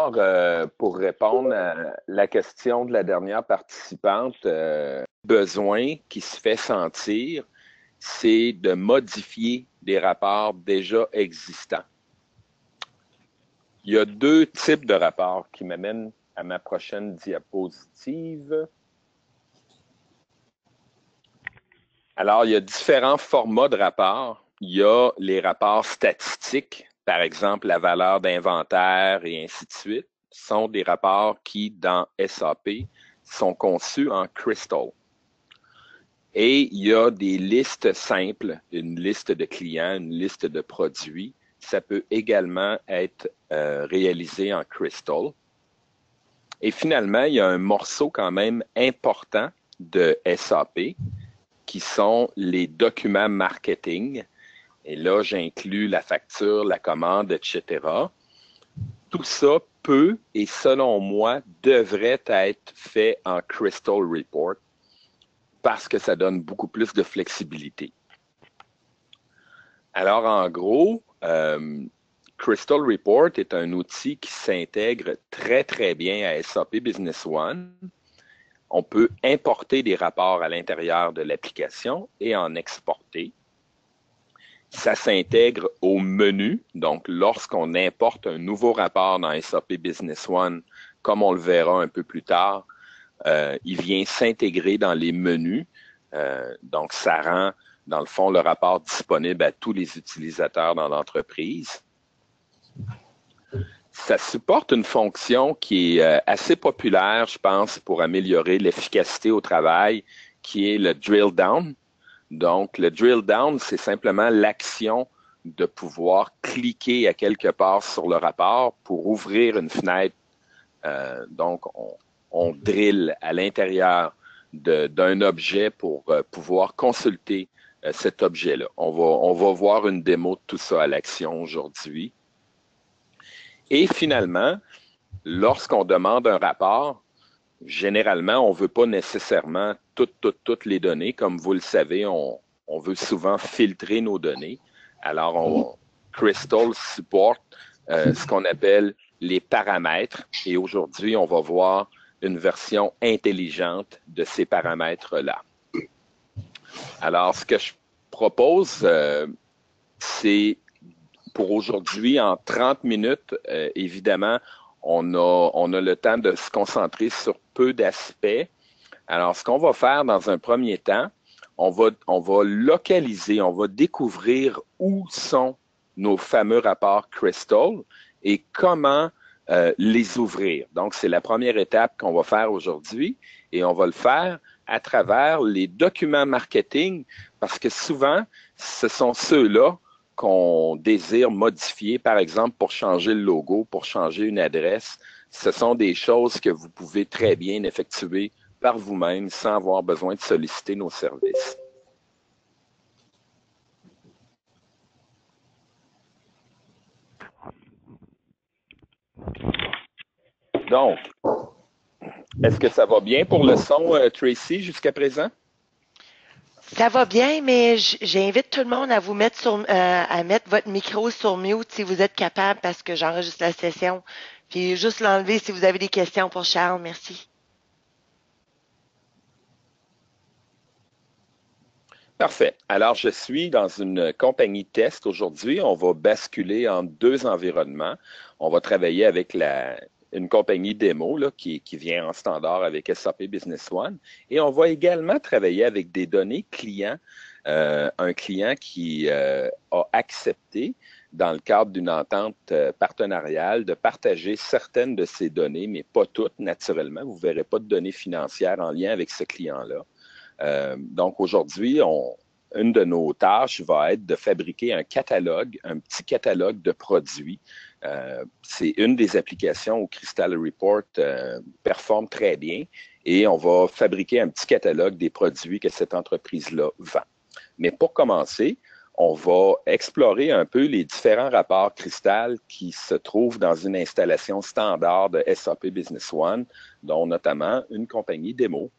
Alors, pour répondre à la question de la dernière participante, besoin qui se fait sentir, c'est de modifier des rapports déjà existants. Il y a deux types de rapports qui m'amènent à ma prochaine diapositive. Alors, il y a différents formats de rapports. Il y a les rapports statistiques, par exemple la valeur d'inventaire et ainsi de suite, sont des rapports qui, dans SAP, sont conçus en Crystal. Et il y a des listes simples, une liste de clients, une liste de produits. Ça peut également être réalisé en Crystal. Et finalement, il y a un morceau quand même important de SAP qui sont les documents marketing. Et là, j'inclus la facture, la commande, etc. Tout ça peut et selon moi devrait être fait en Crystal Report parce que ça donne beaucoup plus de flexibilité. Alors, en gros, Crystal Report est un outil qui s'intègre très, très bien à SAP Business One. On peut importer des rapports à l'intérieur de l'application et en exporter. Ça s'intègre au menu. Donc, lorsqu'on importe un nouveau rapport dans SAP Business One, comme on le verra un peu plus tard, il vient s'intégrer dans les menus. Donc, ça rend, dans le fond, le rapport disponible à tous les utilisateurs dans l'entreprise. Ça supporte une fonction qui est assez populaire, je pense, pour améliorer l'efficacité au travail, qui est le drill down. Donc, le drill down, c'est simplement l'action de pouvoir cliquer à quelque part sur le rapport pour ouvrir une fenêtre. Donc, on drill à l'intérieur d'un objet pour pouvoir consulter cet objet-là. On va voir une démo de tout ça à l'action aujourd'hui. Et finalement, lorsqu'on demande un rapport, généralement, on ne veut pas nécessairement toutes les données. Comme vous le savez, on veut souvent filtrer nos données. Alors, Crystal supporte ce qu'on appelle les paramètres. Et aujourd'hui, on va voir une version intelligente de ces paramètres-là. Alors, ce que je propose, c'est pour aujourd'hui, en 30 minutes, évidemment, on a le temps de se concentrer sur peu d'aspects. Alors, ce qu'on va faire dans un premier temps, on va localiser, on va découvrir où sont nos fameux rapports Crystal et comment les ouvrir. Donc, c'est la première étape qu'on va faire aujourd'hui et on va le faire à travers les documents marketing parce que souvent, ce sont ceux-là qu'on désire modifier, par exemple, pour changer le logo, pour changer une adresse. Ce sont des choses que vous pouvez très bien effectuer par vous-même sans avoir besoin de solliciter nos services. Donc, est-ce que ça va bien pour le son, Tracy, jusqu'à présent? Ça va bien, mais j'invite tout le monde à vous mettre à mettre votre micro sur mute si vous êtes capable parce que j'enregistre la session. Puis juste l'enlever si vous avez des questions pour Charles. Merci. Parfait. Alors, je suis dans une compagnie test aujourd'hui. On va basculer en deux environnements. On va travailler avec une compagnie démo là, qui vient en standard avec SAP Business One. Et on va également travailler avec des données clients. Un client qui a accepté, dans le cadre d'une entente partenariale, de partager certaines de ces données, mais pas toutes, naturellement. Vous ne verrez pas de données financières en lien avec ce client-là. Donc aujourd'hui, une de nos tâches va être de fabriquer un catalogue, un petit catalogue de produits. C'est une des applications où Crystal Report performe très bien et on va fabriquer un petit catalogue des produits que cette entreprise-là vend. Mais pour commencer, on va explorer un peu les différents rapports Crystal qui se trouvent dans une installation standard de SAP Business One, dont notamment une compagnie démo.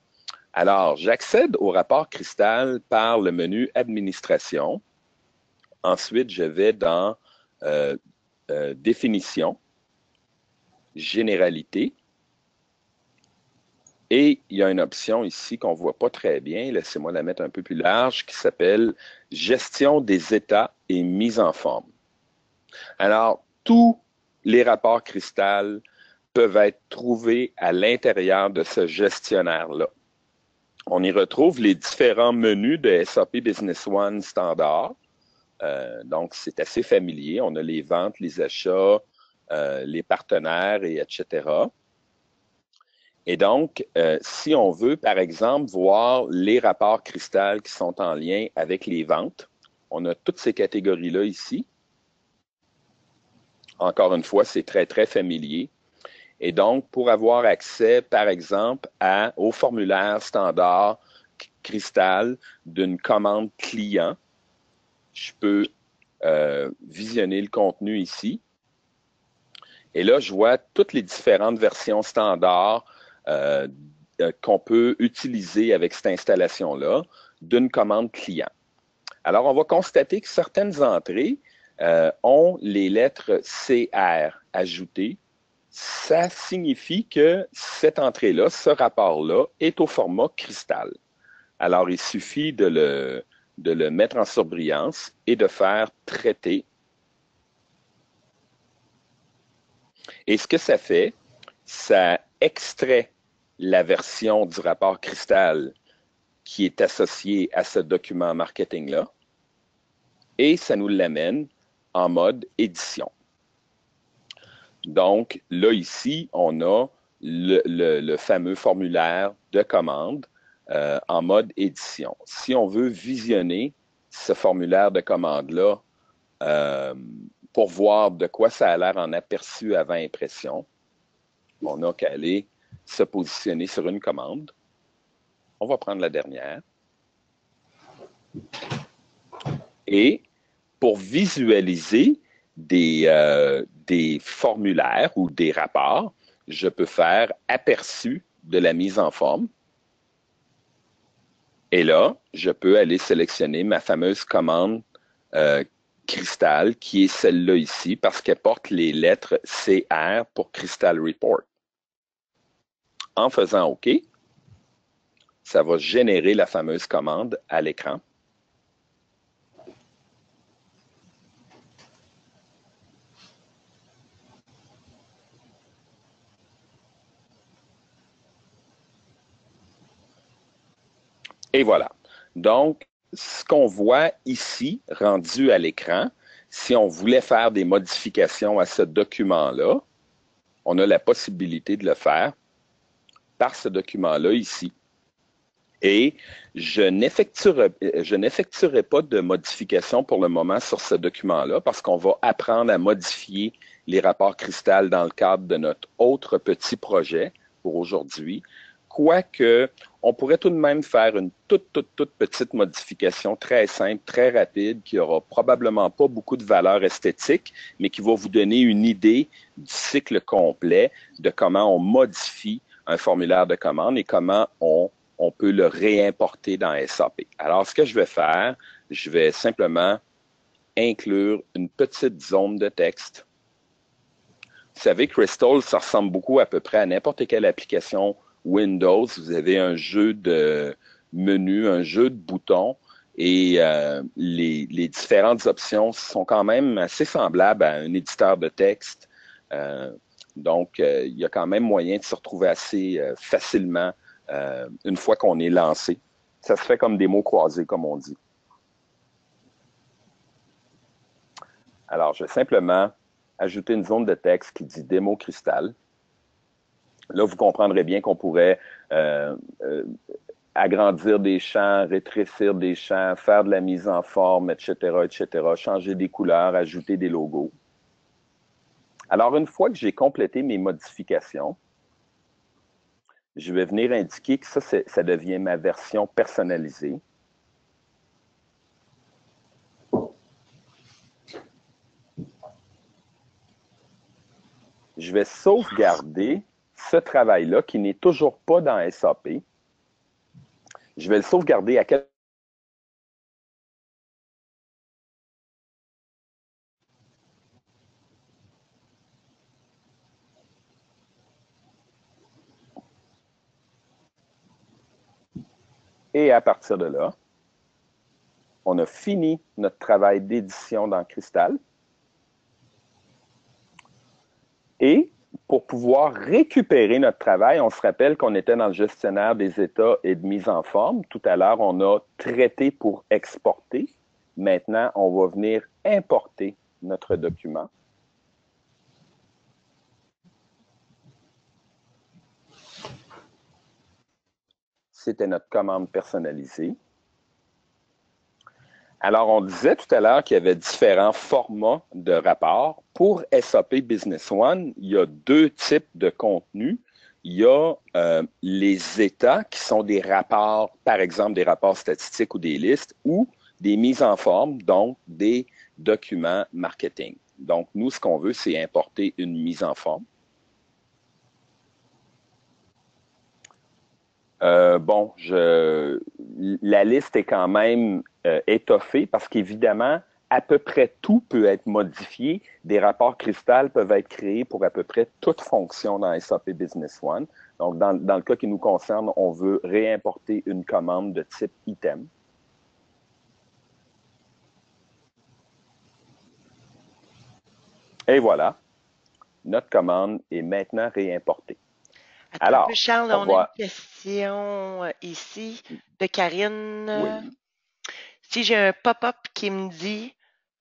Alors, j'accède au rapport Crystal par le menu Administration. Ensuite, je vais dans Définition. généralité. Et il y a une option ici qu'on ne voit pas très bien, laissez-moi la mettre un peu plus large, qui s'appelle Gestion des états et mise en forme. Alors, tous les rapports Cristal peuvent être trouvés à l'intérieur de ce gestionnaire-là. On y retrouve les différents menus de SAP Business One standard. Donc, c'est assez familier. On a les ventes, les achats, les partenaires, et etc. Et donc, si on veut, par exemple, voir les rapports Cristal qui sont en lien avec les ventes, on a toutes ces catégories-là ici. Encore une fois, c'est très, très familier. Et donc, pour avoir accès, par exemple, au formulaire standard Cristal d'une commande client, je peux visionner le contenu ici. Et là, je vois toutes les différentes versions standards qu'on peut utiliser avec cette installation-là d'une commande client. Alors, on va constater que certaines entrées ont les lettres CR ajoutées. Ça signifie que cette entrée-là, ce rapport-là, est au format cristal. Alors, il suffit de le mettre en surbrillance et de faire traiter. Et ce que ça fait, ça extrait la version du rapport cristal qui est associée à ce document marketing-là et ça nous l'amène en mode édition. Donc, là, ici, on a le fameux formulaire de commande en mode édition. Si on veut visionner ce formulaire de commande-là pour voir de quoi ça a l'air en aperçu avant impression, on n'a qu'à aller se positionner sur une commande. On va prendre la dernière. Et pour visualiser des formulaires ou des rapports, je peux faire aperçu de la mise en forme. Et là, je peux aller sélectionner ma fameuse commande Cristal, qui est celle-là ici, parce qu'elle porte les lettres CR pour Cristal Report. En faisant OK, ça va générer la fameuse commande à l'écran. Et voilà. Donc, ce qu'on voit ici, rendu à l'écran, si on voulait faire des modifications à ce document-là, on a la possibilité de le faire par ce document-là ici. Et je n'effectuerai pas de modification pour le moment sur ce document-là parce qu'on va apprendre à modifier les rapports Cristal dans le cadre de notre autre petit projet pour aujourd'hui. Quoique, on pourrait tout de même faire une toute petite modification très simple, très rapide, qui n'aura probablement pas beaucoup de valeur esthétique, mais qui va vous donner une idée du cycle complet de comment on modifie un formulaire de commande et comment on peut le réimporter dans SAP. Alors, ce que je vais faire, je vais simplement inclure une petite zone de texte. Vous savez, Crystal, ça ressemble beaucoup à peu près à n'importe quelle application Windows. Vous avez un jeu de menus, un jeu de boutons et les différentes options sont quand même assez semblables à un éditeur de texte. Donc, il y a quand même moyen de se retrouver assez facilement une fois qu'on est lancé. Ça se fait comme des mots croisés, comme on dit. Alors, je vais simplement ajouter une zone de texte qui dit démo cristal. Là, vous comprendrez bien qu'on pourrait agrandir des champs, rétrécir des champs, faire de la mise en forme, etc., etc., changer des couleurs, ajouter des logos. Alors, une fois que j'ai complété mes modifications, je vais venir indiquer que ça devient ma version personnalisée. Je vais sauvegarder ce travail-là qui n'est toujours pas dans SAP. Je vais le sauvegarder à quel... Et à partir de là, on a fini notre travail d'édition dans Crystal. Et pour pouvoir récupérer notre travail, on se rappelle qu'on était dans le gestionnaire des états et de mise en forme. Tout à l'heure, on a traité pour exporter. Maintenant, on va venir importer notre document. C'était notre commande personnalisée. Alors, on disait tout à l'heure qu'il y avait différents formats de rapports. Pour SAP Business One, il y a deux types de contenus. Il y a les états qui sont des rapports, par exemple des rapports statistiques ou des listes, ou des mises en forme, donc des documents marketing. Donc, nous, ce qu'on veut, c'est importer une mise en forme. La liste est quand même étoffée parce qu'évidemment, à peu près tout peut être modifié. Des rapports Crystal peuvent être créés pour à peu près toute fonction dans SAP Business One. Donc, dans le cas qui nous concerne, on veut réimporter une commande de type item. Et voilà, notre commande est maintenant réimportée. Attends un peu, Charles, on a une question ici de Karine. Oui. Si j'ai un pop-up qui me dit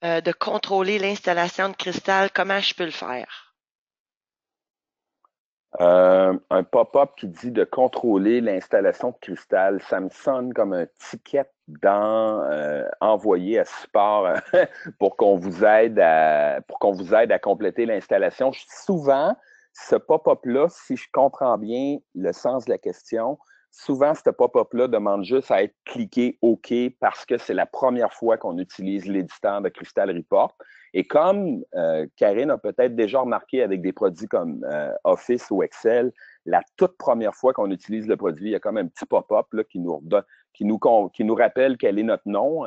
de contrôler l'installation de Crystal, comment je peux le faire? Un pop-up qui dit de contrôler l'installation de Crystal, ça me sonne comme un ticket envoyé à support pour qu'on vous aide à compléter l'installation. Souvent, ce pop-up-là, si je comprends bien le sens de la question, souvent, ce pop-up-là demande juste à être cliqué OK parce que c'est la première fois qu'on utilise l'éditeur de Crystal Report. Et comme Karine a peut-être déjà remarqué avec des produits comme Office ou Excel, la toute première fois qu'on utilise le produit, il y a comme un petit pop-up qui nous rappelle quel est notre nom,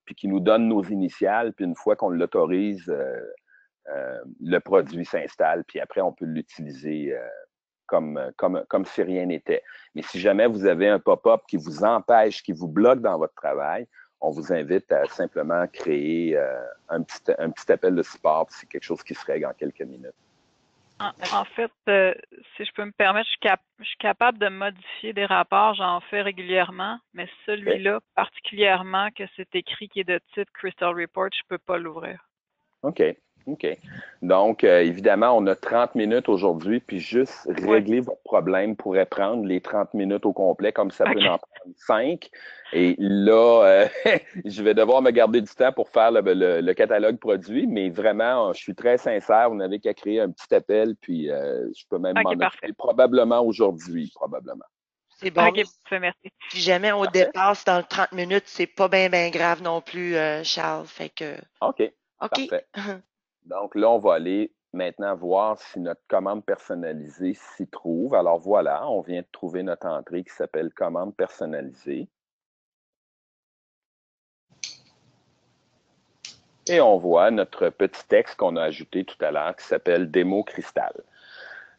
puis qui nous donne nos initiales, puis une fois qu'on l'autorise, le produit s'installe, puis après, on peut l'utiliser comme si rien n'était. Mais si jamais vous avez un pop-up qui vous empêche, qui vous bloque dans votre travail, on vous invite à simplement créer un petit appel de support. C'est quelque chose qui se règle en quelques minutes. En fait, si je peux me permettre, je suis capable de modifier des rapports, j'en fais régulièrement, mais celui-là, particulièrement que c'est écrit qui est de titre Crystal Report, je ne peux pas l'ouvrir. OK. Donc, évidemment, on a 30 minutes aujourd'hui, puis juste régler votre problème pourrait prendre les 30 minutes au complet, comme ça peut en prendre 5. Et là, je vais devoir me garder du temps pour faire le catalogue produit, mais vraiment, je suis très sincère, vous n'avez qu'à créer un petit appel, puis je peux même m'en occuper probablement aujourd'hui, probablement. C'est bon. OK, parfait, merci. Si jamais on dépasse dans le 30 minutes, c'est pas bien grave non plus, Charles. Fait que... OK. Parfait. Donc là, on va aller maintenant voir si notre commande personnalisée s'y trouve. Alors voilà, on vient de trouver notre entrée qui s'appelle commande personnalisée. Et on voit notre petit texte qu'on a ajouté tout à l'heure qui s'appelle démo Crystal.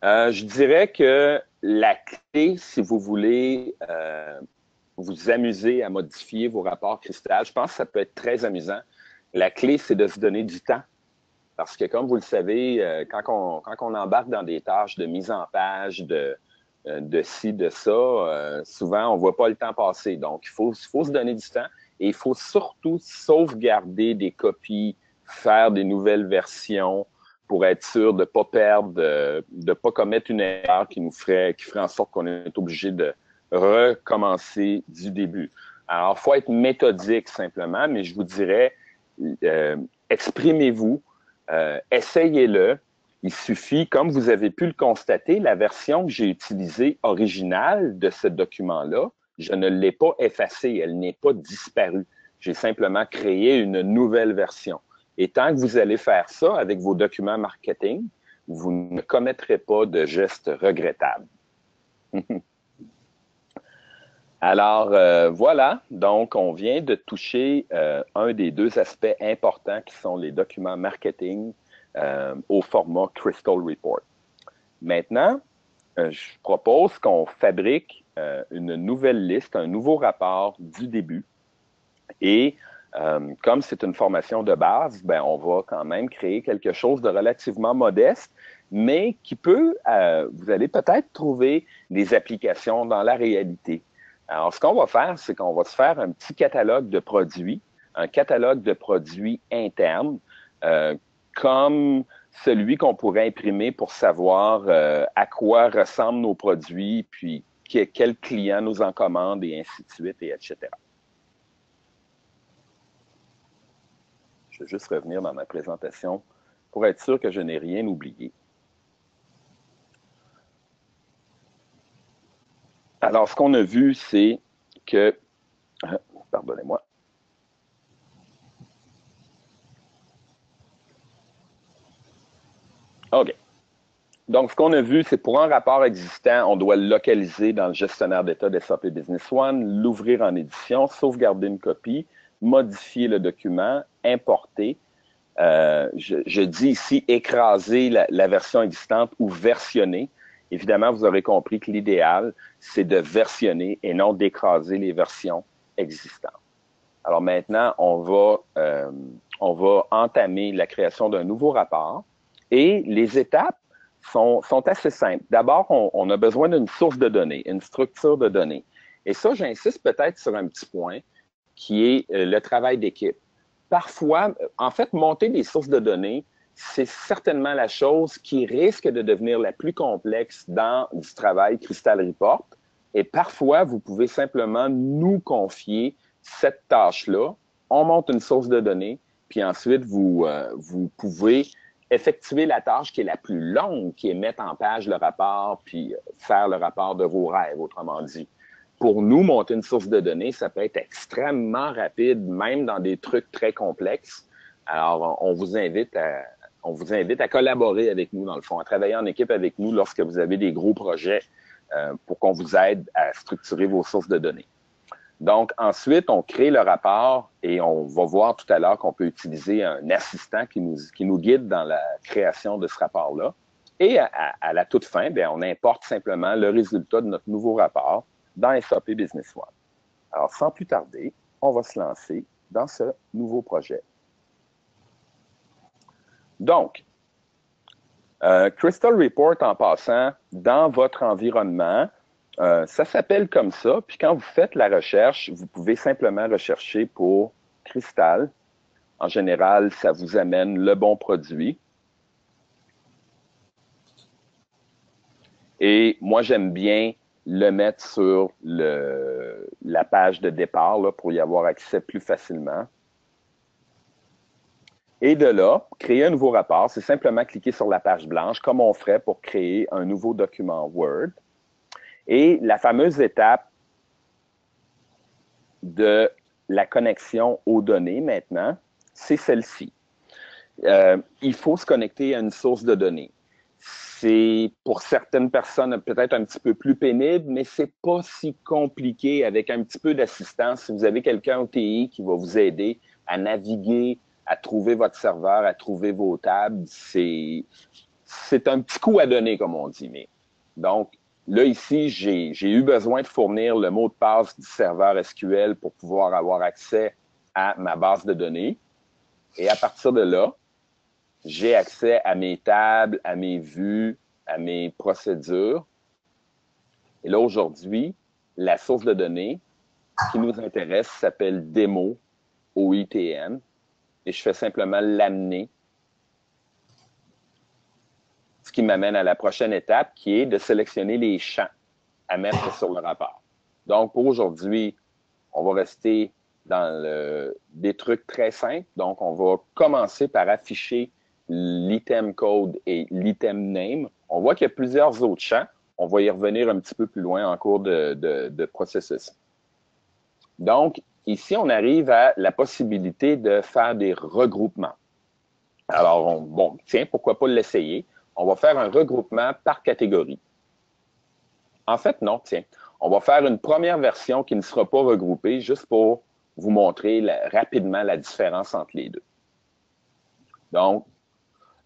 Je dirais que la clé, si vous voulez vous amuser à modifier vos rapports Crystal, je pense que ça peut être très amusant. La clé, c'est de se donner du temps. Parce que, comme vous le savez, quand on embarque dans des tâches de mise en page, de ci, de ça, souvent, on ne voit pas le temps passer. Donc, il faut se donner du temps et il faut surtout sauvegarder des copies, faire des nouvelles versions pour être sûr de ne pas perdre, de ne pas commettre une erreur qui ferait en sorte qu'on est obligé de recommencer du début. Alors, il faut être méthodique simplement, mais je vous dirais, exprimez-vous. Essayez-le. Il suffit, comme vous avez pu le constater, la version que j'ai utilisée originale de ce document-là, je ne l'ai pas effacée, elle n'est pas disparue. J'ai simplement créé une nouvelle version. Et tant que vous allez faire ça avec vos documents marketing, vous ne commettrez pas de gestes regrettables. Alors, voilà, donc on vient de toucher un des deux aspects importants qui sont les documents marketing au format Crystal Report. Maintenant, je propose qu'on fabrique une nouvelle liste, un nouveau rapport du début. Et comme c'est une formation de base, ben, on va quand même créer quelque chose de relativement modeste, mais qui peut, vous allez peut-être trouver des applications dans la réalité. Alors, ce qu'on va faire, c'est qu'on va se faire un petit catalogue de produits, un catalogue de produits internes, comme celui qu'on pourrait imprimer pour savoir à quoi ressemblent nos produits, puis quel client nous en commande, et ainsi de suite, et etc. Je vais juste revenir dans ma présentation pour être sûr que je n'ai rien oublié. Alors, ce qu'on a vu, c'est que... Pardonnez-moi. OK. Donc, ce qu'on a vu, c'est pour un rapport existant, on doit le localiser dans le gestionnaire d'état de SAP Business One, l'ouvrir en édition, sauvegarder une copie, modifier le document, importer. Je dis ici écraser la version existante ou versionner. Évidemment, vous aurez compris que l'idéal, c'est de versionner et non d'écraser les versions existantes. Alors maintenant, on va entamer la création d'un nouveau rapport et les étapes sont assez simples. D'abord, on a besoin d'une source de données, une structure de données. Et ça, j'insiste peut-être sur un petit point qui est le travail d'équipe. Parfois, en fait, monter des sources de données, c'est certainement la chose qui risque de devenir la plus complexe dans du travail Crystal Report. Et parfois, vous pouvez simplement nous confier cette tâche-là. On monte une source de données, puis ensuite, vous pouvez effectuer la tâche qui est la plus longue, qui est mettre en page le rapport, puis faire le rapport de vos rêves, autrement dit. Pour nous, monter une source de données, ça peut être extrêmement rapide, même dans des trucs très complexes. Alors, on vous invite à collaborer avec nous, dans le fond, à travailler en équipe avec nous lorsque vous avez des gros projets pour qu'on vous aide à structurer vos sources de données. Donc, ensuite, on crée le rapport et on va voir tout à l'heure qu'on peut utiliser un assistant qui nous guide dans la création de ce rapport-là. Et à la toute fin, bien, on importe simplement le résultat de notre nouveau rapport dans SAP Business One. Alors, sans plus tarder, on va se lancer dans ce nouveau projet. Donc, Crystal Report, en passant, dans votre environnement, ça s'appelle comme ça. Puis quand vous faites la recherche, vous pouvez simplement rechercher pour Crystal. En général, ça vous amène le bon produit. Et moi, j'aime bien le mettre sur la page de départ là, pour y avoir accès plus facilement. Et de là, créer un nouveau rapport, c'est simplement cliquer sur la page blanche, comme on ferait pour créer un nouveau document Word. Et la fameuse étape de la connexion aux données maintenant, c'est celle-ci. Il faut se connecter à une source de données. C'est pour certaines personnes peut-être un petit peu plus pénible, mais c'est pas si compliqué avec un petit peu d'assistance. Si vous avez quelqu'un au TI qui va vous aider à naviguer, à trouver votre serveur, à trouver vos tables, c'est un petit coup à donner, comme on dit. Mais donc, là, ici, j'ai eu besoin de fournir le mot de passe du serveur SQL pour pouvoir avoir accès à ma base de données. Et à partir de là, j'ai accès à mes tables, à mes vues, à mes procédures. Et là, aujourd'hui, la source de données qui nous intéresse s'appelle démo OITN. Et je fais simplement l'amener. Ce qui m'amène à la prochaine étape, qui est de sélectionner les champs à mettre sur le rapport. Donc, pour aujourd'hui, on va rester dans des trucs très simples. Donc, on va commencer par afficher l'item code et l'item name. On voit qu'il y a plusieurs autres champs. On va y revenir un petit peu plus loin en cours de processus. Donc, ici, on arrive à la possibilité de faire des regroupements. Alors, bon, tiens, pourquoi pas l'essayer? On va faire un regroupement par catégorie. En fait, non, tiens. On va faire une première version qui ne sera pas regroupée, juste pour vous montrer rapidement la différence entre les deux. Donc,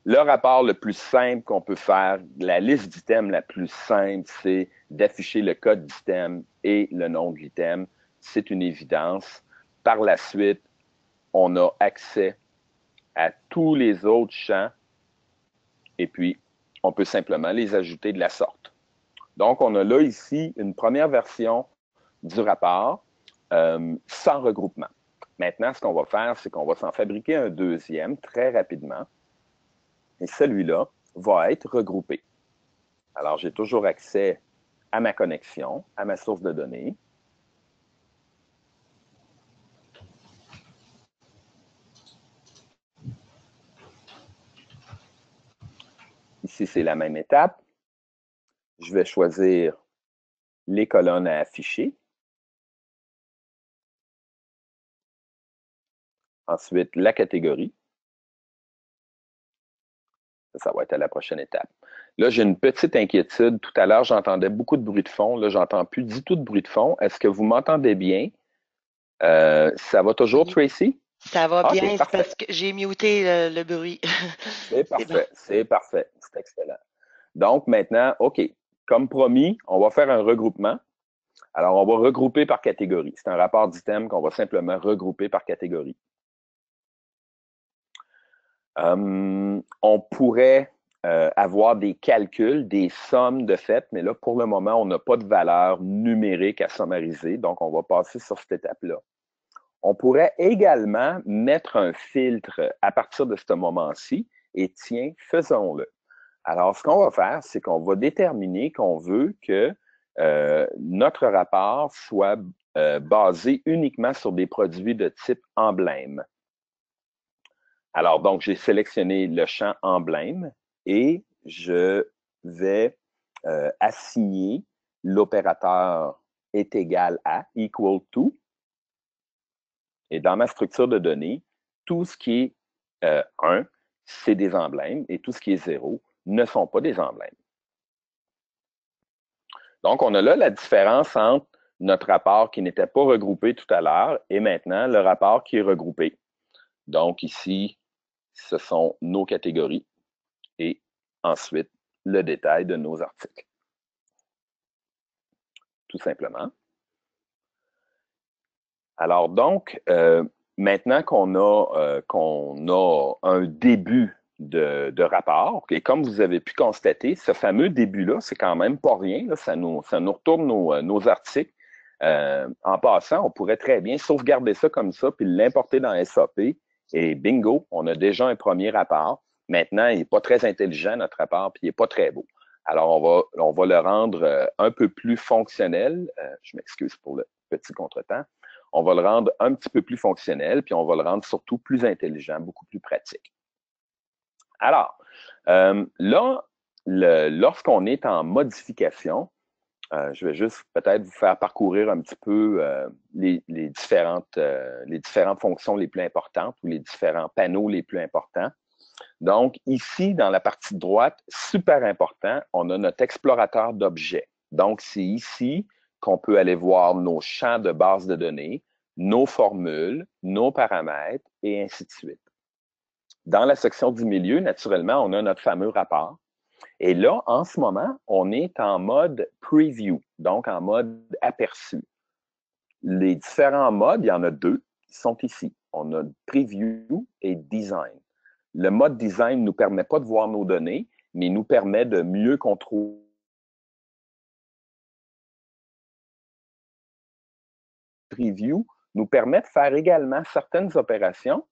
le rapport le plus simple qu'on peut faire, la liste d'items la plus simple, c'est d'afficher le code d'item et le nom de l'item. C'est une évidence. Par la suite, on a accès à tous les autres champs et puis on peut simplement les ajouter de la sorte. Donc, on a là ici une première version du rapport sans regroupement. Maintenant, ce qu'on va faire, c'est qu'on va s'en fabriquer un deuxième très rapidement. Et celui-là va être regroupé. Alors, j'ai toujours accès à ma connexion, à ma source de données. Ici, c'est la même étape. Je vais choisir les colonnes à afficher. Ensuite, la catégorie. Ça va être à la prochaine étape. Là, j'ai une petite inquiétude. Tout à l'heure, j'entendais beaucoup de bruit de fond. Là, j'entends plus du tout de bruit de fond. Est-ce que vous m'entendez bien? Ça va toujours, Tracy? Ça va bien, Okay, c'est parce que j'ai muté le bruit. C'est parfait, c'est parfait. C'est excellent. Donc, maintenant, OK, comme promis, on va faire un regroupement. Alors, on va regrouper par catégorie. C'est un rapport d'items qu'on va simplement regrouper par catégorie. On pourrait avoir des calculs, des sommes de fait, mais là, pour le moment, on n'a pas de valeur numérique à summariser, donc on va passer sur cette étape-là. On pourrait également mettre un filtre à partir de ce moment-ci, et tiens, faisons-le. Alors, ce qu'on va faire, c'est qu'on va déterminer qu'on veut que notre rapport soit basé uniquement sur des produits de type emblème. Alors, donc, j'ai sélectionné le champ emblème et je vais assigner l'opérateur est égal à, equal to. Et dans ma structure de données, tout ce qui est 1, c'est des emblèmes et tout ce qui est 0 ne sont pas des emblèmes. Donc, on a là la différence entre notre rapport qui n'était pas regroupé tout à l'heure et maintenant le rapport qui est regroupé. Donc, ici, ce sont nos catégories et ensuite le détail de nos articles. Tout simplement. Alors donc, maintenant qu'on a un début de rapport, et comme vous avez pu constater, ce fameux début-là, c'est quand même pas rien, là, ça nous retourne nos articles. En passant, on pourrait très bien sauvegarder ça comme ça, puis l'importer dans SAP, et bingo, on a déjà un premier rapport. Maintenant, il n'est pas très intelligent, notre rapport, puis il n'est pas très beau. Alors, on va le rendre un peu plus fonctionnel. Je m'excuse pour le petit contretemps. On va le rendre un petit peu plus fonctionnel, puis on va le rendre surtout plus intelligent, beaucoup plus pratique. Alors, là, lorsqu'on est en modification, je vais juste peut-être vous faire parcourir un petit peu les différentes fonctions les plus importantes ou les différents panneaux les plus importants. Donc, ici, dans la partie droite, super important, on a notre explorateur d'objets. Donc, c'est ici qu'on peut aller voir nos champs de base de données, nos formules, nos paramètres et ainsi de suite. Dans la section du milieu, naturellement, on a notre fameux rapport. Et là, en ce moment, on est en mode preview, donc en mode aperçu. Les différents modes, il y en a deux, qui sont ici. On a preview et design. Le mode design ne nous permet pas de voir nos données, mais nous permet de mieux contrôler. Preview nous permet de faire également certaines opérations,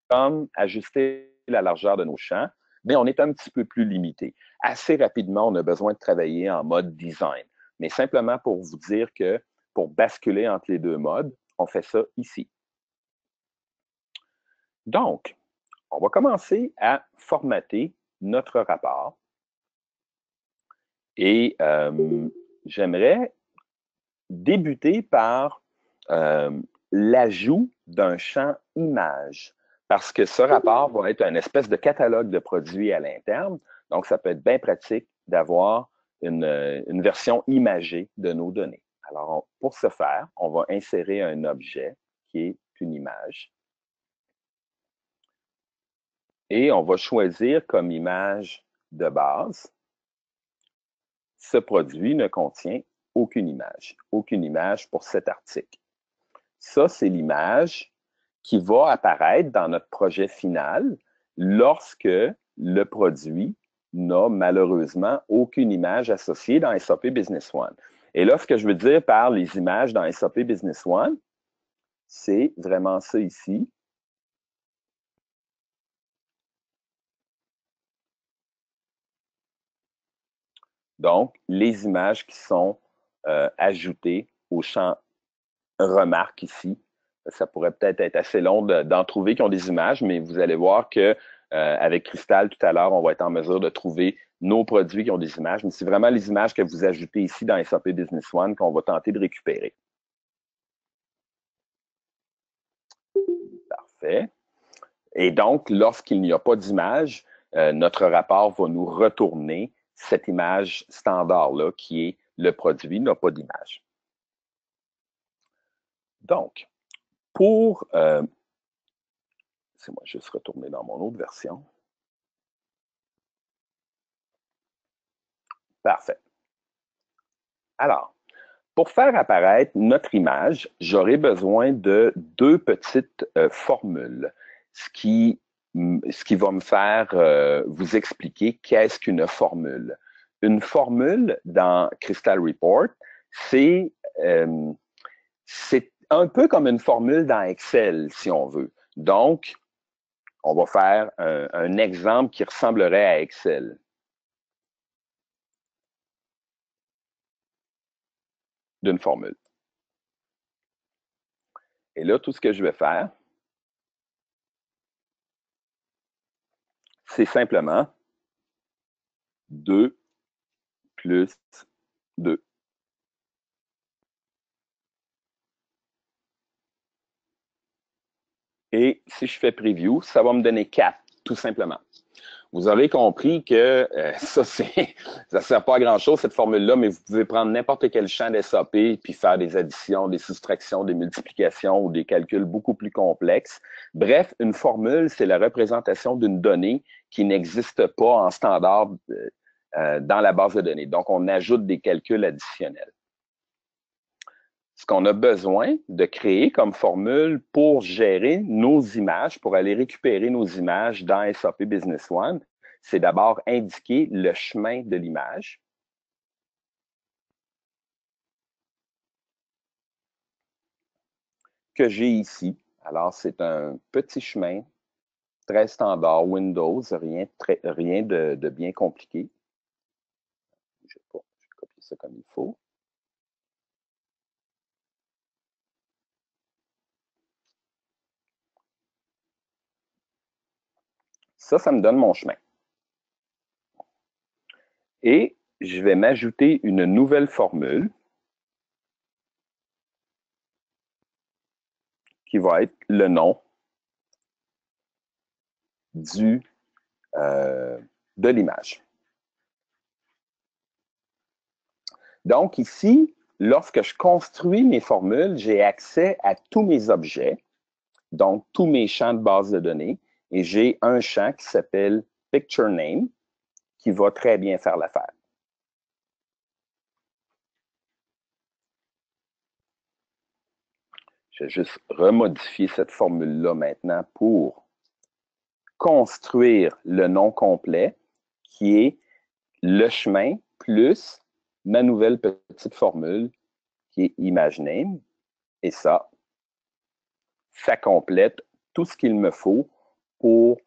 comme ajuster la largeur de nos champs, mais on est un petit peu plus limité. Assez rapidement, on a besoin de travailler en mode design. Mais simplement pour vous dire que pour basculer entre les deux modes, on fait ça ici. Donc, on va commencer à formater notre rapport. Et j'aimerais débuter par l'ajout d'un champ image, parce que ce rapport va être une espèce de catalogue de produits à l'interne. Donc, ça peut être bien pratique d'avoir une version imagée de nos données. Alors, pour ce faire, on va insérer un objet qui est une image. Et on va choisir comme image de base, ce produit ne contient aucune image pour cet article. Ça, c'est l'image qui va apparaître dans notre projet final lorsque le produit n'a malheureusement aucune image associée dans SAP Business One. Et là, ce que je veux dire par les images dans SAP Business One, c'est vraiment ça ici. Donc, les images qui sont ajoutées au champ remarque ici. Ça pourrait peut-être être assez long d'en trouver qui ont des images, mais vous allez voir que avec Crystal, tout à l'heure, on va être en mesure de trouver nos produits qui ont des images. Mais c'est vraiment les images que vous ajoutez ici dans SAP Business One qu'on va tenter de récupérer. Parfait. Et donc, lorsqu'il n'y a pas d'image, notre rapport va nous retourner cette image standard-là qui est le produit n'a pas d'image. Donc, pour... laissez-moi juste retourner dans mon autre version. Parfait. Alors, pour faire apparaître notre image, j'aurai besoin de deux petites formules, ce qui va me faire vous expliquer qu'est-ce qu'une formule. Une formule dans Crystal Report, c'est un peu comme une formule dans Excel, si on veut. Donc, on va faire un exemple qui ressemblerait à Excel. D'une formule. Et là, tout ce que je vais faire, c'est simplement 2 plus 2. Et si je fais preview, ça va me donner 4, tout simplement. Vous aurez compris que ça ne sert pas à grand-chose, cette formule-là, mais vous pouvez prendre n'importe quel champ d'SAP puis faire des additions, des soustractions, des multiplications ou des calculs beaucoup plus complexes. Bref, une formule, c'est la représentation d'une donnée qui n'existe pas en standard dans la base de données. Donc, on ajoute des calculs additionnels. Ce qu'on a besoin de créer comme formule pour gérer nos images, pour aller récupérer nos images dans SAP Business One, c'est d'abord indiquer le chemin de l'image. Que j'ai ici. Alors, c'est un petit chemin très standard Windows, rien de bien compliqué. Je vais copier ça comme il faut. Ça me donne mon chemin. Et je vais m'ajouter une nouvelle formule qui va être le nom de l'image. Donc ici, lorsque je construis mes formules, j'ai accès à tous mes objets, donc tous mes champs de base de données, et j'ai un champ qui s'appelle Picture Name, qui va très bien faire l'affaire. Je vais juste remodifier cette formule-là maintenant pour construire le nom complet, qui est le chemin plus ma nouvelle petite formule, qui est ImageName. Et ça complète tout ce qu'il me faut pour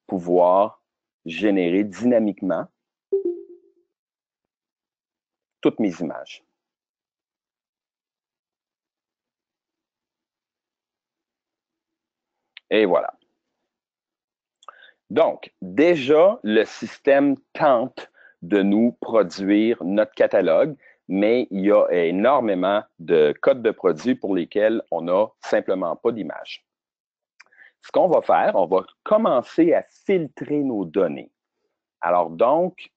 pouvoir générer dynamiquement toutes mes images. Et voilà. Donc, déjà, le système tente de nous produire notre catalogue, mais il y a énormément de codes de produits pour lesquels on n'a simplement pas d'image. Ce qu'on va faire, on va commencer à filtrer nos données. Alors donc,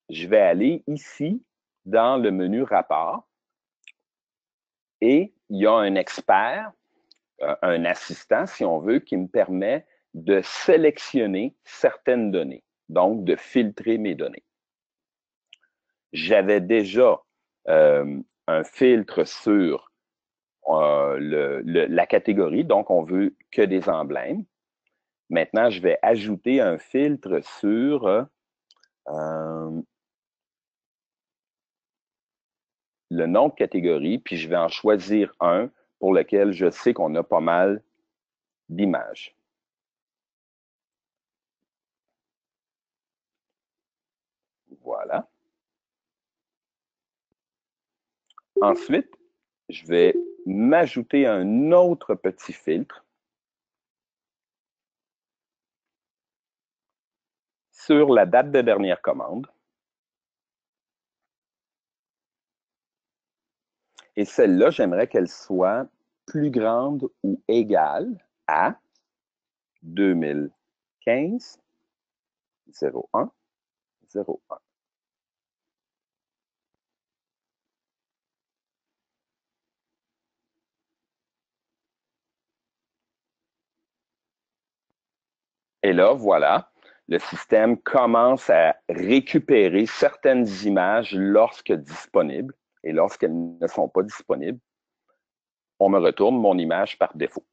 je vais aller ici dans le menu rapport et il y a un expert, un assistant si on veut, qui me permet de sélectionner certaines données, donc de filtrer mes données. J'avais déjà un filtre sur la catégorie, donc on veut que des emblèmes. Maintenant, je vais ajouter un filtre sur le nom de catégorie, puis je vais en choisir un pour lequel je sais qu'on a pas mal d'images. Voilà. Ensuite, je vais m'ajouter un autre petit filtre sur la date de dernière commande. Et celle-là, j'aimerais qu'elle soit plus grande ou égale à 2015 01 01. Et là, voilà, le système commence à récupérer certaines images lorsque disponibles. Et lorsqu'elles ne sont pas disponibles, on me retourne mon image par défaut.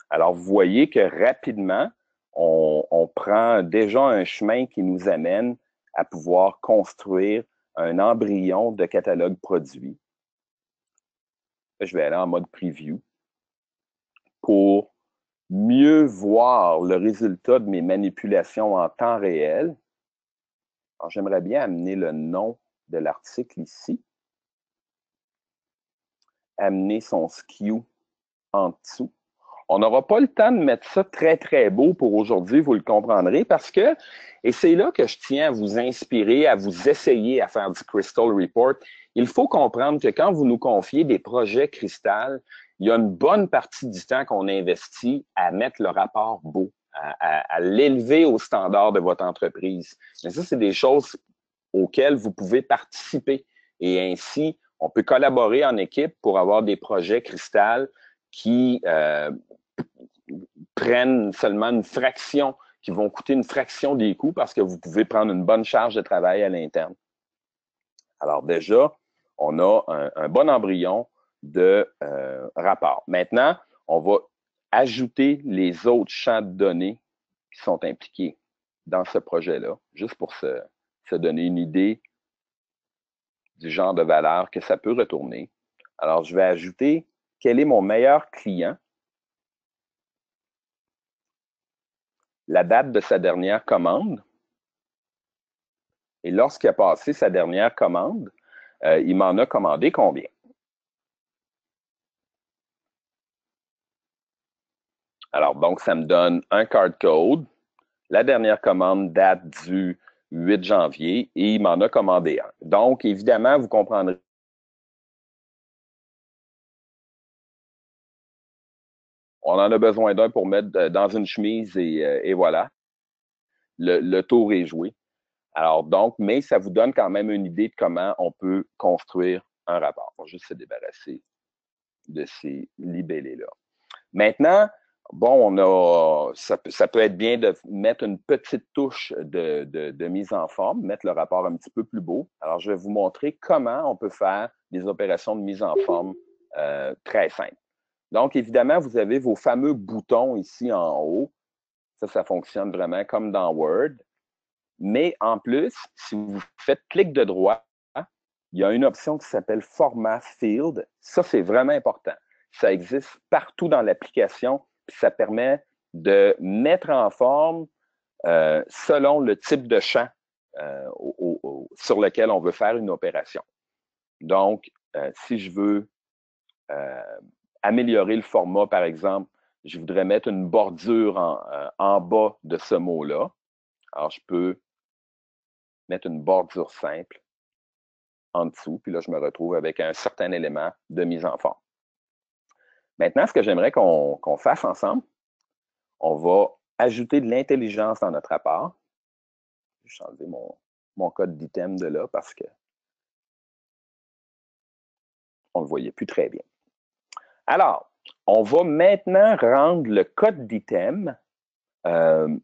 Alors, vous voyez que rapidement, on prend déjà un chemin qui nous amène à pouvoir construire un embryon de catalogue produit. Je vais aller en mode preview pour mieux voir le résultat de mes manipulations en temps réel. Alors, j'aimerais bien amener le nom de l'article ici, amener son skew en dessous. On n'aura pas le temps de mettre ça très, très beau pour aujourd'hui, vous le comprendrez, parce que, et c'est là que je tiens à vous inspirer, à vous essayer à faire du Crystal Report. Il faut comprendre que quand vous nous confiez des projets Crystal, il y a une bonne partie du temps qu'on investit à mettre le rapport beau, à l'élever au standard de votre entreprise. Mais ça, c'est des choses auxquelles vous pouvez participer. Et ainsi, on peut collaborer en équipe pour avoir des projets Crystal qui prennent seulement une fraction, qui vont coûter une fraction des coûts parce que vous pouvez prendre une bonne charge de travail à l'interne. Alors déjà, on a un bon embryon de rapport. Maintenant, on va ajouter les autres champs de données qui sont impliqués dans ce projet-là, juste pour se donner une idée du genre de valeur que ça peut retourner. Alors, je vais ajouter quel est mon meilleur client, la date de sa dernière commande, et lorsqu'il a passé sa dernière commande, il m'en a commandé combien? Alors, donc, ça me donne un card code. La dernière commande date du 8 janvier et il m'en a commandé un. Donc, évidemment, vous comprendrez. On en a besoin d'un pour mettre dans une chemise et voilà. Le tour est joué. Alors donc, mais ça vous donne quand même une idée de comment on peut construire un rapport. On va juste se débarrasser de ces libellés-là. Maintenant, bon, ça peut être bien de mettre une petite touche de mise en forme, mettre le rapport un petit peu plus beau. Alors, je vais vous montrer comment on peut faire des opérations de mise en forme très simples. Donc, évidemment, vous avez vos fameux boutons ici en haut. Ça fonctionne vraiment comme dans Word. Mais en plus, si vous faites clic de droit, il y a une option qui s'appelle Format Field. Ça, c'est vraiment important. Ça existe partout dans l'application. Ça permet de mettre en forme selon le type de champ sur lequel on veut faire une opération. Donc, si je veux améliorer le format, par exemple, je voudrais mettre une bordure en bas de ce mot-là. Alors, je peux mettre une bordure simple en dessous, puis là, je me retrouve avec un certain élément de mise en forme. Maintenant, ce que j'aimerais qu'on fasse ensemble, on va ajouter de l'intelligence dans notre rapport. Je vais changer mon code d'item de là parce que on ne le voyait plus très bien. Alors, on va maintenant rendre le code d'item euh,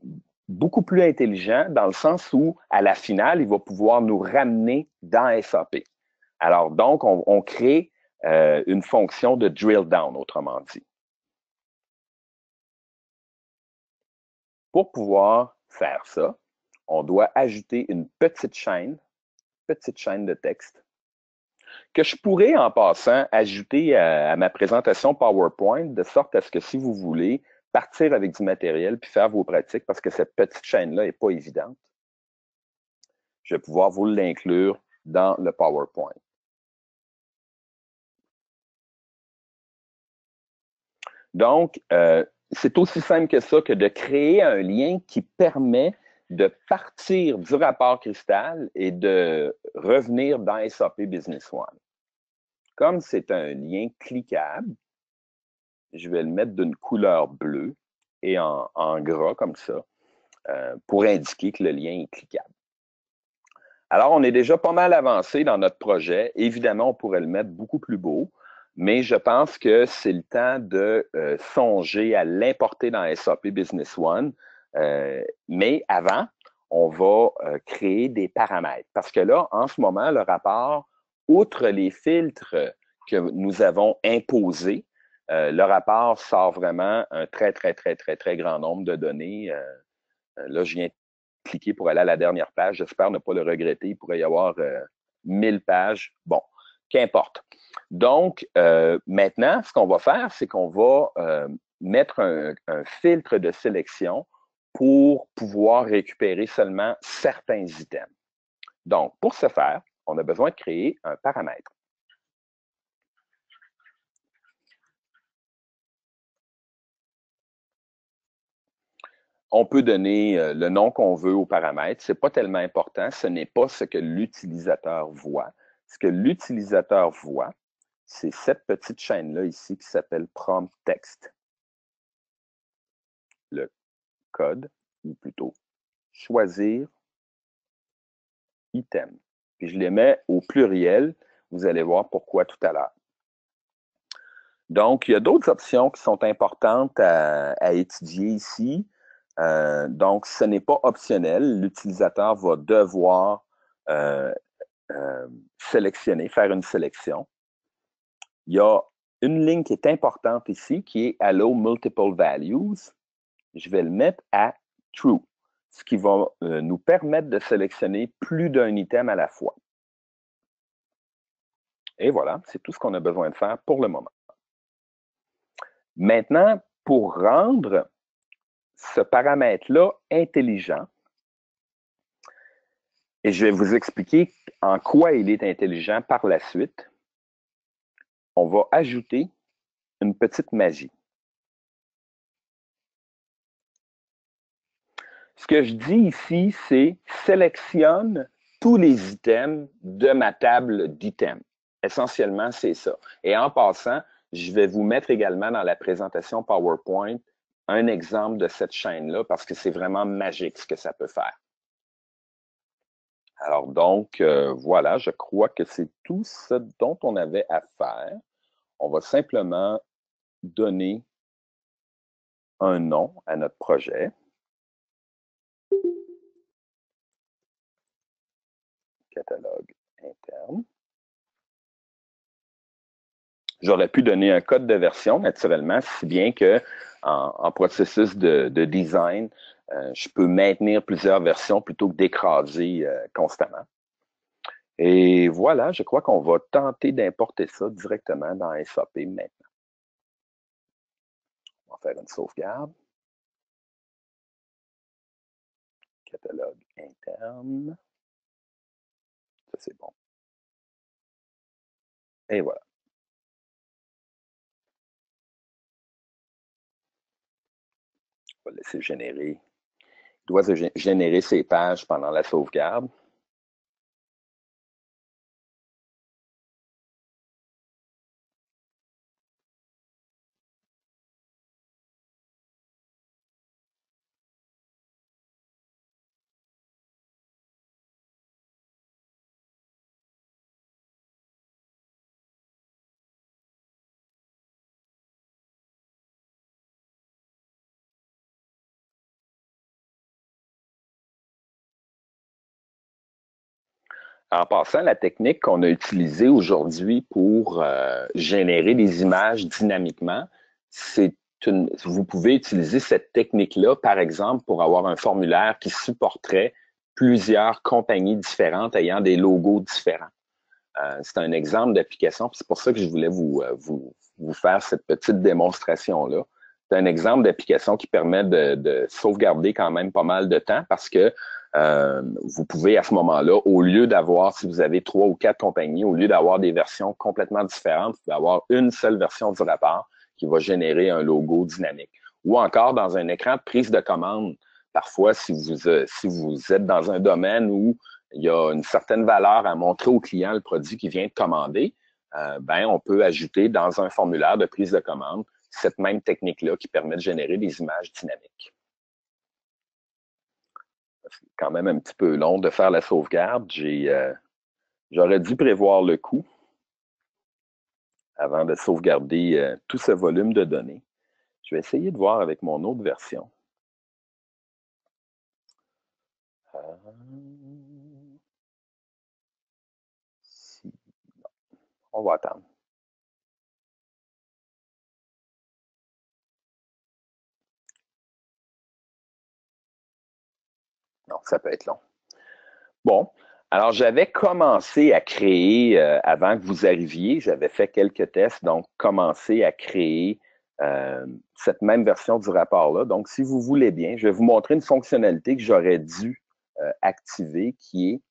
beaucoup plus intelligent dans le sens où, à la finale, il va pouvoir nous ramener dans SAP. Alors, donc, on crée une fonction de drill down, autrement dit. Pour pouvoir faire ça, on doit ajouter une petite chaîne de texte que je pourrais, en passant, ajouter à ma présentation PowerPoint de sorte à ce que si vous voulez partir avec du matériel puis faire vos pratiques, parce que cette petite chaîne-là n'est pas évidente, je vais pouvoir vous l'inclure dans le PowerPoint. Donc, c'est aussi simple que ça que de créer un lien qui permet de partir du rapport Cristal et de revenir dans SAP Business One. Comme c'est un lien cliquable, je vais le mettre d'une couleur bleue et en gras comme ça pour indiquer que le lien est cliquable. Alors, on est déjà pas mal avancé dans notre projet. Évidemment, on pourrait le mettre beaucoup plus beau, mais je pense que c'est le temps de songer à l'importer dans SAP Business One. Mais avant, on va créer des paramètres. Parce que là, en ce moment, le rapport, outre les filtres que nous avons imposés, le rapport sort vraiment un très, très, très, très, très grand nombre de données. Là, je viens cliquer pour aller à la dernière page. J'espère ne pas le regretter. Il pourrait y avoir 1000 pages. Bon, qu'importe. Donc, maintenant, ce qu'on va faire, c'est qu'on va mettre un filtre de sélection pour pouvoir récupérer seulement certains items. Donc, pour ce faire, on a besoin de créer un paramètre. On peut donner le nom qu'on veut au paramètre. Ce n'est pas tellement important. Ce n'est pas ce que l'utilisateur voit. Ce que l'utilisateur voit, c'est cette petite chaîne-là ici qui s'appelle prompt text. Le code, ou plutôt choisir item. Puis je les mets au pluriel. Vous allez voir pourquoi tout à l'heure. Donc, il y a d'autres options qui sont importantes à étudier ici. Donc, ce n'est pas optionnel. L'utilisateur va devoir sélectionner, faire une sélection. Il y a une ligne qui est importante ici, qui est Allow Multiple Values. Je vais le mettre à True, ce qui va nous permettre de sélectionner plus d'un item à la fois. Et voilà, c'est tout ce qu'on a besoin de faire pour le moment. Maintenant, pour rendre ce paramètre-là intelligent, et je vais vous expliquer en quoi il est intelligent par la suite, on va ajouter une petite magie. Ce que je dis ici, c'est sélectionne tous les items de ma table d'items. Essentiellement, c'est ça. Et en passant, je vais vous mettre également dans la présentation PowerPoint un exemple de cette chaîne-là parce que c'est vraiment magique ce que ça peut faire. Alors donc, voilà, je crois que c'est tout ce dont on avait à faire. On va simplement donner un nom à notre projet. Catalogue interne. J'aurais pu donner un code de version, naturellement, si bien que en processus de design, je peux maintenir plusieurs versions plutôt que d'écraser constamment. Et voilà, je crois qu'on va tenter d'importer ça directement dans SAP maintenant. On va faire une sauvegarde. Catalogue interne. Ça, c'est bon. Et voilà. On va laisser générer. Il doit générer ses pages pendant la sauvegarde. En passant, la technique qu'on a utilisée aujourd'hui pour générer des images dynamiquement, vous pouvez utiliser cette technique-là, par exemple, pour avoir un formulaire qui supporterait plusieurs compagnies différentes ayant des logos différents. C'est un exemple d'application, c'est pour ça que je voulais vous faire cette petite démonstration-là. C'est un exemple d'application qui permet de sauvegarder quand même pas mal de temps parce que vous pouvez à ce moment-là, au lieu d'avoir, si vous avez 3 ou 4 compagnies, au lieu d'avoir des versions complètement différentes, vous pouvez avoir une seule version du rapport qui va générer un logo dynamique. Ou encore dans un écran de prise de commande, parfois si vous êtes dans un domaine où il y a une certaine valeur à montrer au client le produit qui vient de commander, on peut ajouter dans un formulaire de prise de commande cette même technique-là qui permet de générer des images dynamiques. C'est quand même un petit peu long de faire la sauvegarde. J'aurais dû prévoir le coût avant de sauvegarder tout ce volume de données. Je vais essayer de voir avec mon autre version. On va attendre. Non, ça peut être long. Bon, alors j'avais commencé à créer, avant que vous arriviez, j'avais fait quelques tests, donc commencé à créer cette même version du rapport-là. Donc, si vous voulez bien, je vais vous montrer une fonctionnalité que j'aurais dû activer, qui est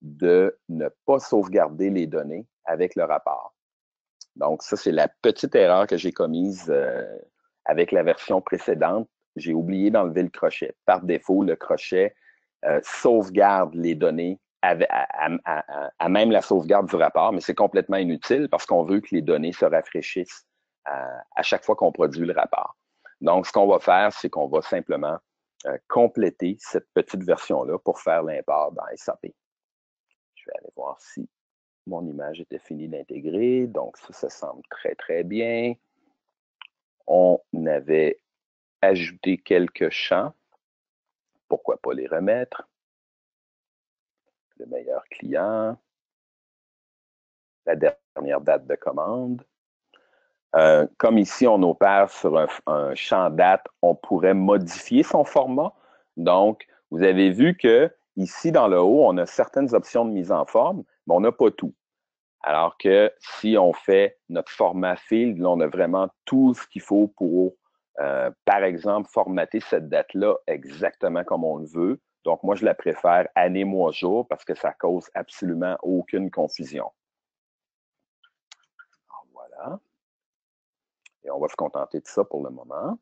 de ne pas sauvegarder les données avec le rapport. Donc, ça, c'est la petite erreur que j'ai commise avec la version précédente. J'ai oublié d'enlever le crochet. Par défaut, le crochet sauvegarde les données à même la sauvegarde du rapport, mais c'est complètement inutile parce qu'on veut que les données se rafraîchissent à chaque fois qu'on produit le rapport. Donc, ce qu'on va faire, c'est qu'on va simplement compléter cette petite version-là pour faire l'import dans SAP. Je vais aller voir si mon image était finie d'intégrer. Donc, ça semble très, très bien. On avait ajouté quelques champs. Pourquoi pas les remettre? Le meilleur client. La dernière date de commande. Comme ici, on opère sur un champ date, on pourrait modifier son format. Donc, vous avez vu que ici, dans le haut, on a certaines options de mise en forme, mais on n'a pas tout. Alors que si on fait notre format field, là, on a vraiment tout ce qu'il faut pour, par exemple, formater cette date-là exactement comme on le veut. Donc, moi, je la préfère année, mois, jour parce que ça cause absolument aucune confusion. Alors, voilà. Et on va se contenter de ça pour le moment.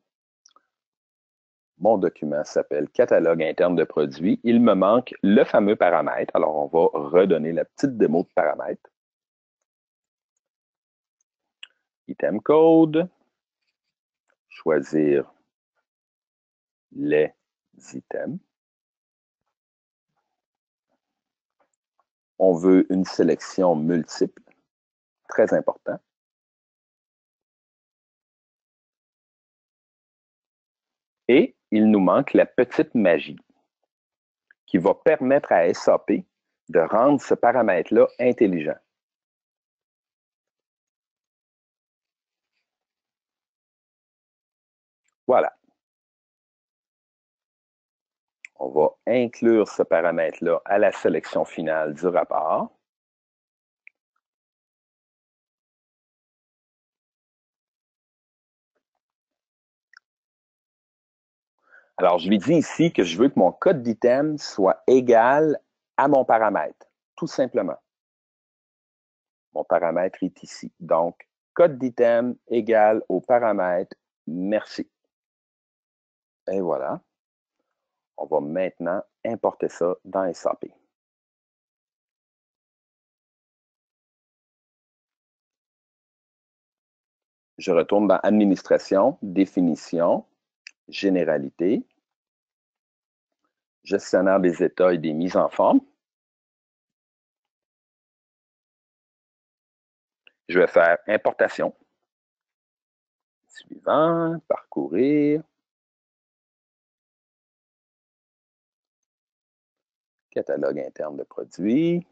Mon document s'appelle catalogue interne de produits. Il me manque le fameux paramètre. Alors, on va redonner la petite démo de paramètre. Item code. Choisir les items. On veut une sélection multiple. Très important. Et il nous manque la petite magie qui va permettre à SAP de rendre ce paramètre-là intelligent. Voilà. On va inclure ce paramètre-là à la sélection finale du rapport. Alors, je lui dis ici que je veux que mon code d'item soit égal à mon paramètre, tout simplement. Mon paramètre est ici. Donc, code d'item égal au paramètre. Merci. Et voilà. On va maintenant importer ça dans SAP. Je retourne dans Administration, Définition, Généralité, Gestionnaire des états et des mises en forme. Je vais faire Importation. Suivant, Parcourir. Catalogue interne de produits.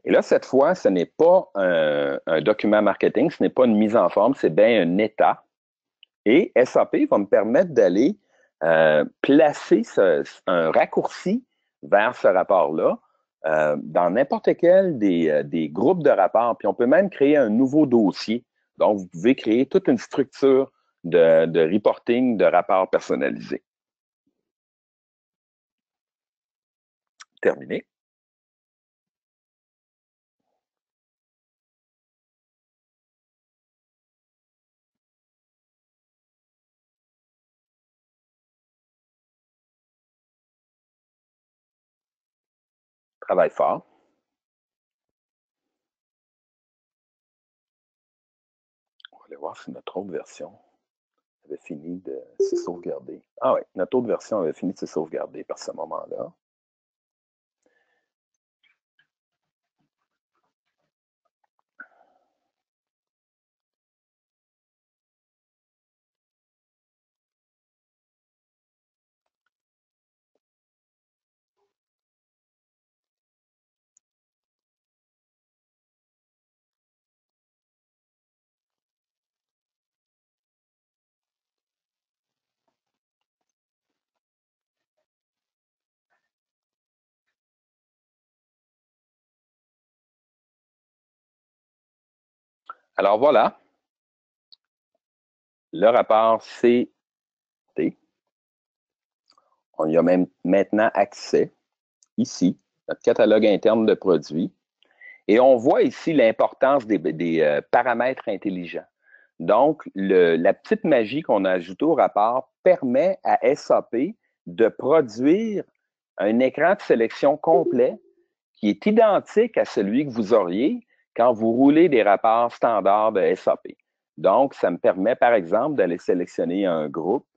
Et là, cette fois, ce n'est pas un document marketing, ce n'est pas une mise en forme, c'est bien un état. Et SAP va me permettre d'aller placer un raccourci vers ce rapport-là dans n'importe quel des groupes de rapports. Puis on peut même créer un nouveau dossier. Donc, vous pouvez créer toute une structure de reporting, de rapports personnalisés. Terminé. Travail fort. On va aller voir si notre autre version avait fini de se sauvegarder. Ah oui, notre autre version avait fini de se sauvegarder par ce moment-là. Alors voilà, le rapport CT. On y a même maintenant accès, ici, notre catalogue interne de produits. Et on voit ici l'importance des paramètres intelligents. Donc, la petite magie qu'on a ajoutée au rapport permet à SAP de produire un écran de sélection complet qui est identique à celui que vous auriez quand vous roulez des rapports standards de SAP. Donc, ça me permet, par exemple, d'aller sélectionner un groupe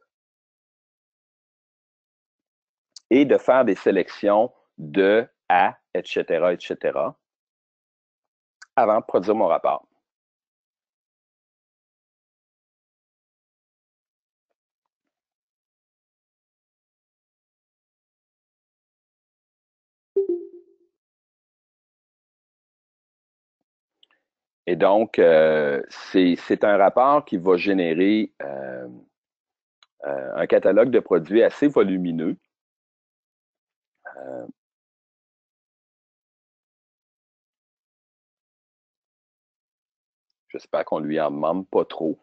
et de faire des sélections de, à, etc., avant de produire mon rapport. Et donc, c'est un rapport qui va générer un catalogue de produits assez volumineux. J'espère qu'on lui en demande pas trop.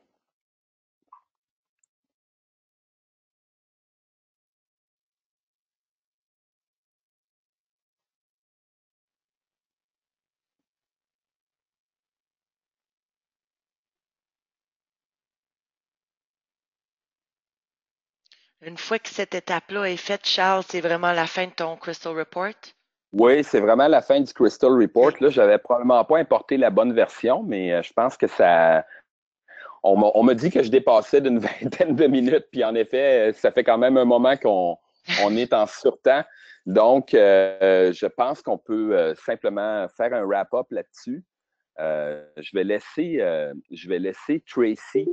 Une fois que cette étape-là est faite, Charles, c'est vraiment la fin de ton Crystal Report? Oui, c'est vraiment la fin du Crystal Report. Là, j'avais probablement pas importé la bonne version, mais je pense que ça. On m'a dit que je dépassais d'une vingtaine de minutes, puis en effet, ça fait quand même un moment qu'on est en surtemps. Donc, je pense qu'on peut simplement faire un wrap-up là-dessus. Je vais laisser Tracy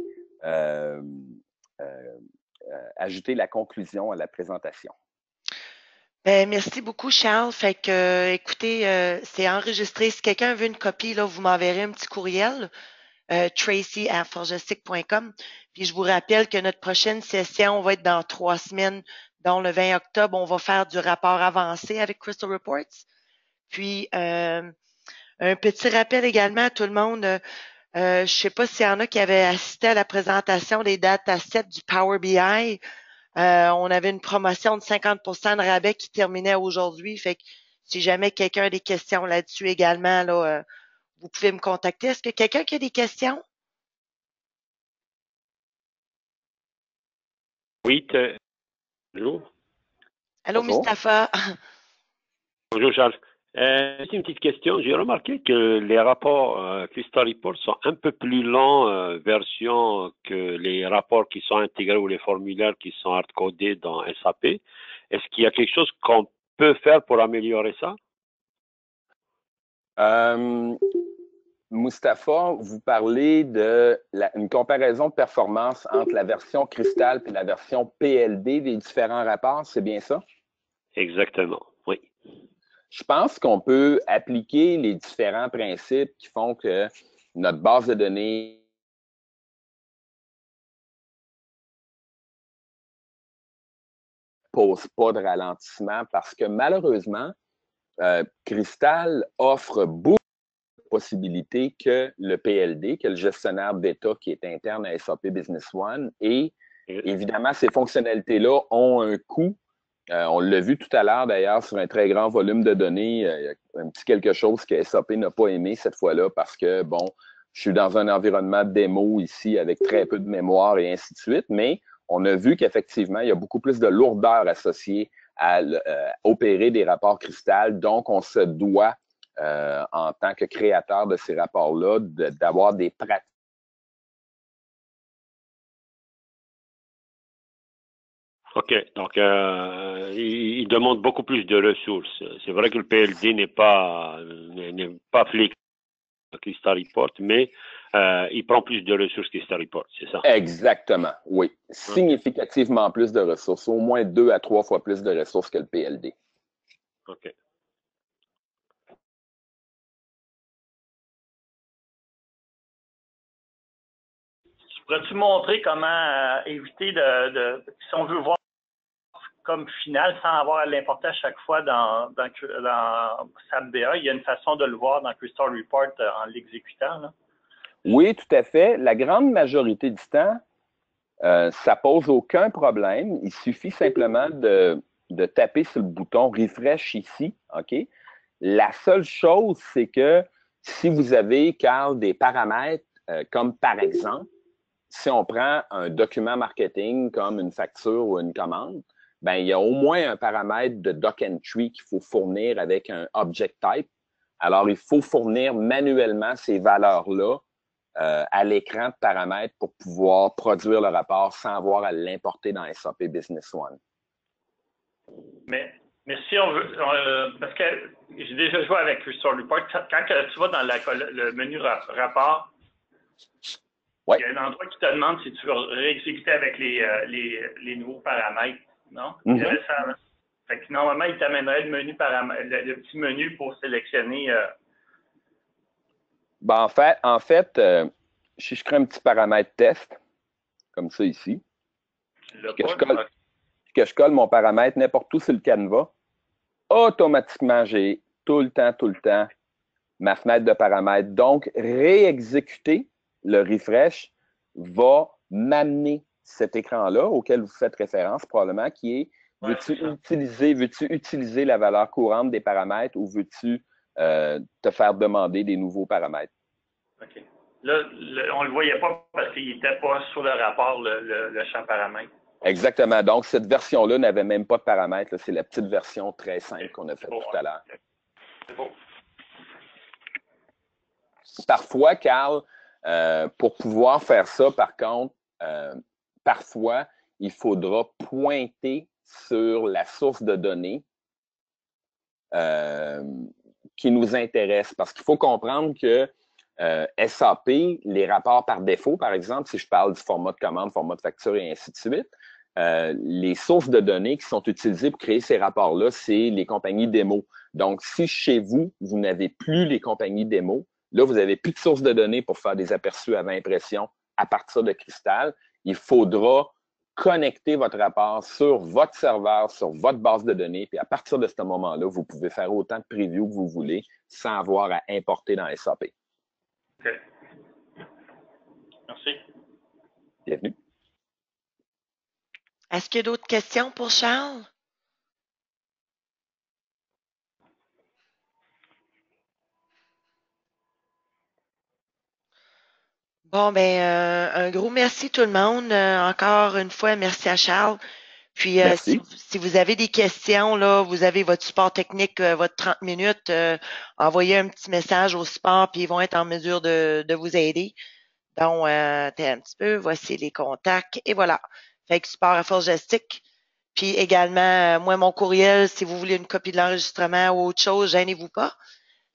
ajouter la conclusion à la présentation. Ben, merci beaucoup, Charles. Fait que, écoutez, c'est enregistré. Si quelqu'un veut une copie, là, vous m'enverrez un petit courriel, tracy@forgestic.com. Puis je vous rappelle que notre prochaine session va être dans 3 semaines, dont le 20 octobre, on va faire du rapport avancé avec Crystal Reports. Puis, un petit rappel également à tout le monde. Je ne sais pas s'il y en a qui avaient assisté à la présentation des datasets du Power BI. On avait une promotion de 50% de rabais qui terminait aujourd'hui. Fait que si jamais quelqu'un a des questions là-dessus également, là, vous pouvez me contacter. Est-ce que quelqu'un qui a des questions? Oui, bonjour. Allô, Bonjour. Mustapha? Bonjour Charles. C'est une petite question. J'ai remarqué que les rapports Crystal Report sont un peu plus longs version que les rapports qui sont intégrés ou les formulaires qui sont hard-codés dans SAP. Est-ce qu'il y a quelque chose qu'on peut faire pour améliorer ça? Mustapha, vous parlez une comparaison de performance entre la version Crystal et la version PLD des différents rapports, c'est bien ça? Exactement, oui. Je pense qu'on peut appliquer les différents principes qui font que notre base de données pose pas de ralentissement parce que malheureusement, Crystal offre beaucoup de possibilités que le PLD, que le gestionnaire d'État qui est interne à SAP Business One. Et évidemment, ces fonctionnalités-là ont un coût. On l'a vu tout à l'heure d'ailleurs sur un très grand volume de données. Il y a un petit quelque chose que SAP n'a pas aimé cette fois-là parce que, bon, je suis dans un environnement démo ici avec très peu de mémoire et ainsi de suite, mais on a vu qu'effectivement, il y a beaucoup plus de lourdeur associée à opérer des rapports Crystal. Donc, on se doit, en tant que créateur de ces rapports-là, d'avoir des pratiques. OK. Donc, il demande beaucoup plus de ressources. C'est vrai que le PLD n'est pas flexible à Crystal Report, mais il prend plus de ressources que Crystal Report, c'est ça? Exactement, oui. Significativement plus de ressources, au moins 2 à 3 fois plus de ressources que le PLD. OK. Pourrais-tu montrer comment éviter si on veut voir comme final sans avoir à l'importer à chaque fois dans SAP BA, il y a une façon de le voir dans Crystal Report en l'exécutant, là? Oui, tout à fait. La grande majorité du temps, ça pose aucun problème. Il suffit simplement de taper sur le bouton Refresh ici, OK? La seule chose, c'est que si vous avez, Carl, des paramètres, comme par exemple, si on prend un document marketing comme une facture ou une commande, ben, il y a au moins un paramètre de doc entry qu'il faut fournir avec un object type. Alors, il faut fournir manuellement ces valeurs-là à l'écran de paramètres pour pouvoir produire le rapport sans avoir à l'importer dans SAP Business One. Mais si on veut, parce que j'ai déjà joué avec Crystal Report, quand tu vas dans le menu rapport, ouais. Il y a un endroit qui te demande si tu veux réexécuter avec les nouveaux paramètres, non? Fait que normalement, il t'amènerait le menu le petit menu pour sélectionner. Ben, en fait, si je crée un petit paramètre test, comme ça ici, que je colle mon paramètre n'importe où sur le canevas, automatiquement, j'ai tout le temps ma fenêtre de paramètres. Donc, réexécuter le refresh va m'amener cet écran-là auquel vous faites référence probablement, qui est veux-tu utiliser la valeur courante des paramètres ou veux-tu te faire demander des nouveaux paramètres? OK. Là, on ne le voyait pas parce qu'il n'était pas sur le rapport, le champ paramètres. Exactement. Donc, cette version-là n'avait même pas de paramètres. C'est la petite version très simple qu'on a faite tout à l'heure. C'est beau. Parfois, Carl, pour pouvoir faire ça, par contre, parfois, il faudra pointer sur la source de données qui nous intéresse. Parce qu'il faut comprendre que SAP, les rapports par défaut, par exemple, si je parle du format de commande, format de facture et ainsi de suite, les sources de données qui sont utilisées pour créer ces rapports-là, c'est les compagnies démo. Donc, si chez vous, vous n'avez plus les compagnies démo, là, vous n'avez plus de sources de données pour faire des aperçus avant impression à partir de Crystal. Il faudra connecter votre rapport sur votre serveur, sur votre base de données, puis à partir de ce moment-là, vous pouvez faire autant de previews que vous voulez sans avoir à importer dans SAP. OK. Merci. Bienvenue. Est-ce qu'il y a d'autres questions pour Charles? Bon, ben, un gros merci tout le monde. Encore une fois, merci à Charles. Puis, si vous avez des questions, là, vous avez votre support technique, votre 30 minutes, envoyez un petit message au support, puis ils vont être en mesure de vous aider. Donc, un petit peu, voici les contacts, et voilà. Fait que support à Forge Gestique. Puis également, moi, mon courriel, si vous voulez une copie de l'enregistrement ou autre chose, gênez-vous pas.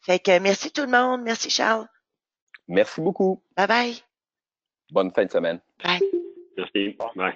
Fait que merci tout le monde. Merci Charles. Merci beaucoup. Bye bye. Bonne fin de semaine. Bye. Merci. Bye.